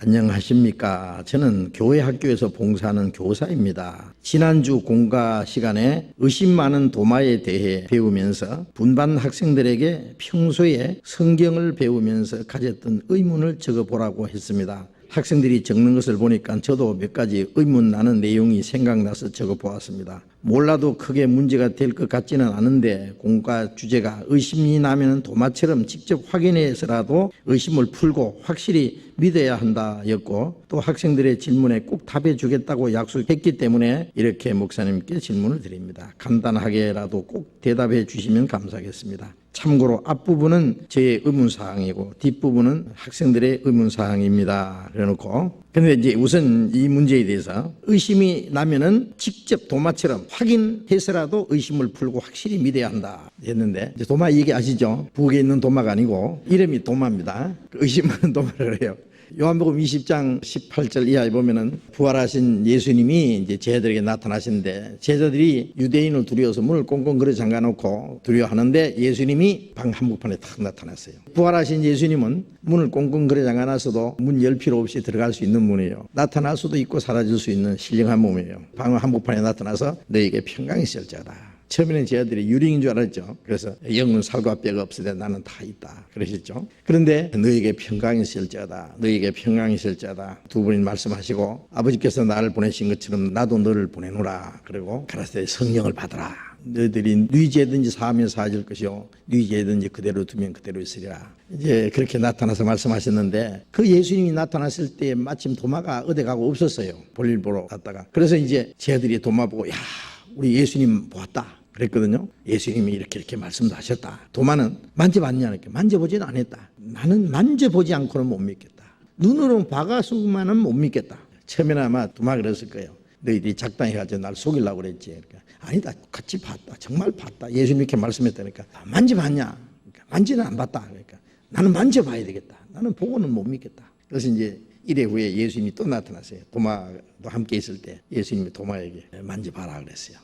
안녕하십니까. 저는 교회 학교에서 봉사하는 교사입니다. 지난주 공과 시간에 의심 많은 도마에 대해 배우면서 분반 학생들에게 평소에 성경을 배우면서 가졌던 의문을 적어보라고 했습니다. 학생들이 적는 것을 보니까 저도 몇 가지 의문 나는 내용이 생각나서 적어보았습니다. 몰라도 크게 문제가 될 것 같지는 않은데 공과 주제가 의심이 나면 도마처럼 직접 확인해서라도 의심을 풀고 확실히 믿어야 한다였고, 또 학생들의 질문에 꼭 답해 주겠다고 약속했기 때문에 이렇게 목사님께 질문을 드립니다. 간단하게라도 꼭 대답해 주시면 감사하겠습니다. 참고로 앞부분은 제 의문사항이고 뒷부분은 학생들의 의문사항입니다. 그래놓고, 근데 이제 우선 이 문제에 대해서 의심이 나면은 직접 도마처럼 확인해서라도 의심을 풀고 확실히 믿어야 한다 했는데, 이제 도마 얘기 아시죠? 북에 있는 도마가 아니고 이름이 도마입니다. 의심하는 도마를 그래요. 요한복음 20장 18절 이하에 보면은 부활하신 예수님이 이제 제자들에게 나타나시는데, 제자들이 유대인을 두려워서 문을 꽁꽁 걸어 잠가놓고 두려워하는데 예수님이 방 한복판에 탁 나타났어요. 부활하신 예수님은 문을 꽁꽁 걸어 잠가놨어도 문 열 필요 없이 들어갈 수 있는 문이에요. 나타날 수도 있고 사라질 수 있는 신령한 몸이에요. 방 한복판에 나타나서 너에게 평강이 있을지어다. 처음에는 제자들이 유령인 줄 알았죠. 그래서 영은 살과 뼈가 없으되 나는 다 있다 그러셨죠. 그런데 너에게 평강이 있을지어다, 너에게 평강이 있을지어다 두 분이 말씀하시고, 아버지께서 나를 보내신 것처럼 나도 너를 보내노라. 그리고 가라사대 성령을 받아라. 너희들이 네 죄든지 사하면 사해질 것이요 네 죄든지 그대로 두면 그대로 있으리라. 이제 그렇게 나타나서 말씀하셨는데, 그 예수님이 나타났을 때 마침 도마가 어디 가고 없었어요. 볼일 보러 갔다가. 그래서 이제 제자들이 도마 보고 야, 우리 예수님 보았다 그랬거든요. 예수님이 이렇게 말씀도 하셨다. 도마는 만져봤냐? 이렇게 만져보지는 않았다. 나는 만져보지 않고는 못 믿겠다. 눈으로 봐가지고만은 못 믿겠다. 처음에는 아마 도마가 그랬을 거예요. 너희들이 작당해 가지고 날 속이려고 그랬지. 그러니까 아니다, 같이 봤다. 정말 봤다. 예수님 이렇게 말씀했다니까. 만져봤냐? 그러니까 만지는 안 봤다. 그러니까 나는 만져봐야 되겠다. 나는 보고는 못 믿겠다. 그래서 이제 1회 후에 예수님이 또 나타났어요. 도마도 함께 있을 때 예수님이 도마에게 만져봐라 그랬어요.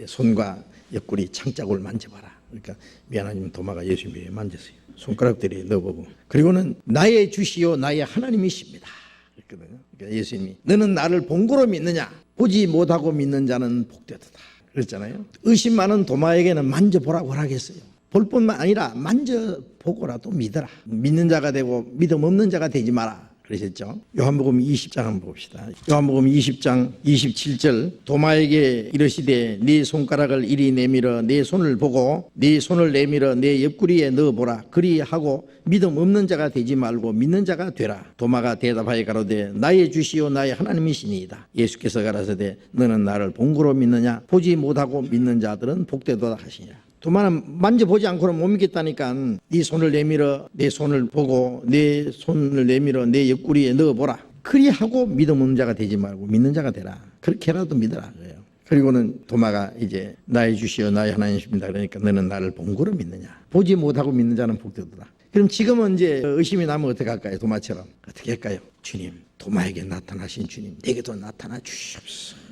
손과 옆구리 창자국을 만져봐라. 그러니까 미안하지만 도마가 예수님이 만졌어요. 손가락들이 넣어보고, 그리고는 나의 주시오 나의 하나님이십니다 그랬거든요. 그러니까 예수님이 너는 나를 본고로 믿느냐? 보지 못하고 믿는 자는 복되도다 그랬잖아요. 의심 많은 도마에게는 만져보라고 허락했어요. 볼 뿐만 아니라 만져보고라도 믿어라. 믿는 자가 되고 믿음 없는 자가 되지 마라 그러셨죠. 요한복음 20장 한번 봅시다. 요한복음 20장 27절 도마에게 이르시되 네 손가락을 이리 내밀어 내 손을 보고 네 손을 내밀어 내 옆구리에 넣어보라. 그리하고 믿음 없는 자가 되지 말고 믿는 자가 되라. 도마가 대답하여 가로되 나의 주시오 나의 하나님이시니이다. 예수께서 가라사대 너는 나를 본고로 믿느냐? 보지 못하고 믿는 자들은 복되도다 하시니라. 도마는 만져보지 않고는 못 믿겠다니까 네 손을 내밀어 내 손을 보고 내 손을 내밀어 내 옆구리에 넣어보라. 그리하고 믿음 없는 자가 되지 말고 믿는 자가 되라. 그렇게라도 믿어라. 그래요. 그리고는 도마가 이제 나의 주시오 나의 하나님이십니다. 그러니까 너는 나를 본고로 믿느냐? 보지 못하고 믿는 자는 복되도다. 그럼 지금은 이제 의심이 나면 어떻게 할까요? 도마처럼 어떻게 할까요? 주님, 도마에게 나타나신 주님 내게도 나타나 주시옵소서.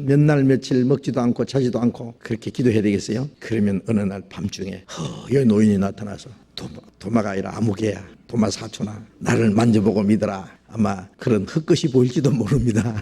몇 날 며칠 먹지도 않고 자지도 않고 그렇게 기도해야 되겠어요? 그러면 어느 날 밤중에 허여 노인이 나타나서 도마가 아니라 아무개야, 도마 사촌아, 나를 만져보고 믿어라. 아마 그런 헛것이 보일지도 모릅니다.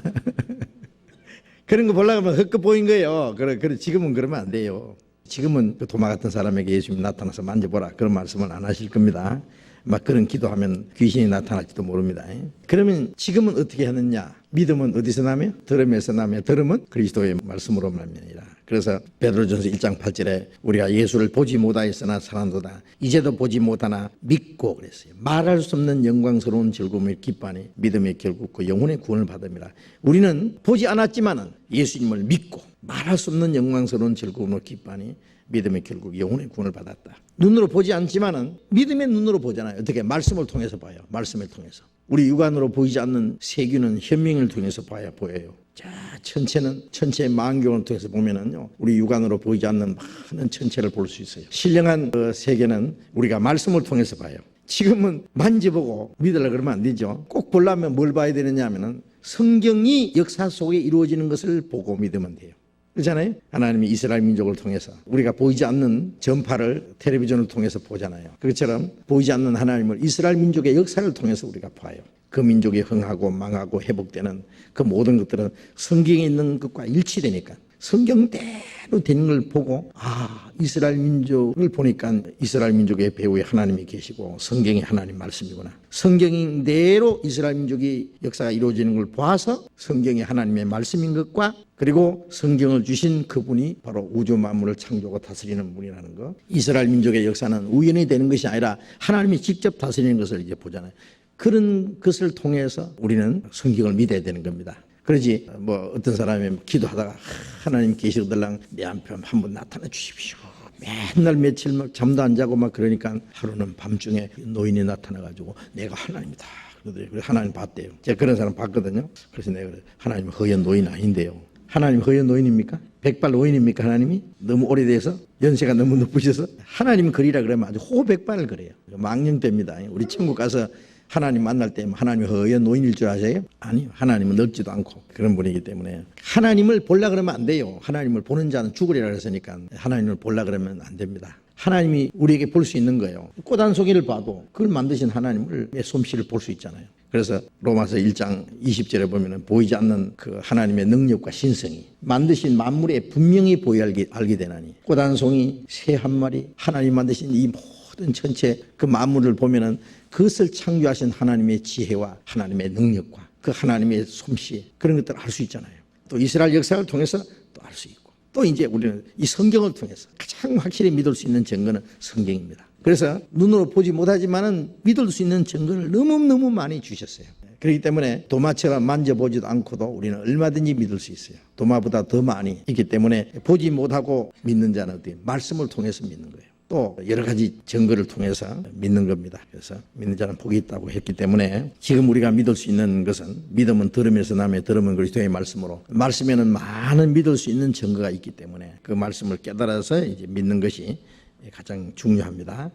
그런 거 보려고 하면 헛것 보인 거예요. 그래 지금은 그러면 안 돼요. 지금은 그 도마 같은 사람에게 예수님이 나타나서 만져보라 그런 말씀은 안 하실 겁니다. 막 그런 기도하면 귀신이 나타날지도 모릅니다. 그러면 지금은 어떻게 하느냐? 믿음은 어디서 나며? 들음에서 나며, 들음은 그리스도의 말씀으로 말미니라. 그래서 베드로전서 1장 8절에 우리가 예수를 보지 못하였으나 사랑도다 이제도 보지 못하나 믿고 그랬어요. 말할 수 없는 영광스러운 즐거움을 기뻐하니 믿음의 결국 그 영혼의 구원을 받음이라. 우리는 보지 않았지만은 예수님을 믿고 말할 수 없는 영광스러운 즐거움을 기뻐하니 믿음의 결국 영혼의 구원을 받았다. 눈으로 보지 않지만은 믿음의 눈으로 보잖아요. 어떻게? 말씀을 통해서 봐요. 말씀을 통해서. 우리 육안으로 보이지 않는 세균은 현명을 통해서 봐야 보여요. 자, 천체의 망경을 통해서 보면은요, 우리 육안으로 보이지 않는 많은 천체를 볼 수 있어요. 신령한 그 세계는 우리가 말씀을 통해서 봐요. 지금은 만져보고 믿으려고 그러면 안 되죠. 꼭 보려면 뭘 봐야 되느냐 하면은 성경이 역사 속에 이루어지는 것을 보고 믿으면 돼요. 그렇잖아요. 하나님이 이스라엘 민족을 통해서 우리가 보이지 않는 전파를 텔레비전을 통해서 보잖아요. 그것처럼 보이지 않는 하나님을 이스라엘 민족의 역사를 통해서 우리가 봐요. 그 민족이 흥하고 망하고 회복되는 그 모든 것들은 성경에 있는 것과 일치되니까 성경대로 되는 걸 보고 이스라엘 민족을 보니까 이스라엘 민족의 배후에 하나님이 계시고 성경이 하나님 말씀이구나. 성경대로 이스라엘 민족이 역사가 이루어지는 걸 봐서 성경이 하나님의 말씀인 것과 그리고 성경을 주신 그분이 바로 우주 만물을 창조하고 다스리는 분이라는 것. 이스라엘 민족의 역사는 우연히 되는 것이 아니라 하나님이 직접 다스리는 것을 이제 보잖아요. 그런 것을 통해서 우리는 성경을 믿어야 되는 겁니다. 그러지 어떤 사람이 기도하다가 하나님 계시더랑 내 한편 한번 나타나 주십시오. 맨날 며칠 막 잠도 안 자고 막 그러니까 하루는 밤중에 노인이 나타나가지고 내가 하나님이다. 그래서 하나님 봤대요. 제가 그런 사람 봤거든요. 그래서 내가 하나님 허연 노인 아닌데요. 하나님 허연 노인입니까? 백발 노인입니까? 하나님이? 너무 오래돼서 연세가 너무 높으셔서 하나님 그리라 그러면 아주 호백발을 그래요. 망령됩니다. 우리 천국 가서 하나님 만날 때 하나님이 허연 노인일 줄 아세요? 아니요. 하나님은 늙지도 않고 그런 분이기 때문에 하나님을 보려고 그러면 안 돼요. 하나님을 보는 자는 죽으리라 그랬으니까 하나님을 보려고 그러면 안 됩니다. 하나님이 우리에게 볼 수 있는 거예요. 꽃 한 송이를 봐도 그걸 만드신 하나님의 솜씨를 볼 수 있잖아요. 그래서 로마서 1장 20절에 보면 보이지 않는 그 하나님의 능력과 신성이 만드신 만물에 분명히 알게 되나니 꽃 한 송이, 새 한 마리, 하나님 만드신 이 모든 전체 그 만물을 보면은 그것을 창조하신 하나님의 지혜와 하나님의 능력과 그 하나님의 솜씨 그런 것들을 알 수 있잖아요. 또 이스라엘 역사를 통해서 또 알 수 있고 또 이제 우리는 이 성경을 통해서 가장 확실히 믿을 수 있는 증거는 성경입니다. 그래서 눈으로 보지 못하지만은 믿을 수 있는 증거를 너무너무 많이 주셨어요. 그렇기 때문에 도마처럼 만져보지도 않고도 우리는 얼마든지 믿을 수 있어요. 도마보다 더 많이 있기 때문에 보지 못하고 믿는 자는 어디 말씀을 통해서 믿는 거예요. 또 여러 가지 증거를 통해서 믿는 겁니다. 그래서 믿는 자는 복이 있다고 했기 때문에 지금 우리가 믿을 수 있는 것은 믿음은 들음에서 나며 들음은 그리스도의 말씀으로 말씀에는 많은 믿을 수 있는 증거가 있기 때문에 그 말씀을 깨달아서 이제 믿는 것이 가장 중요합니다.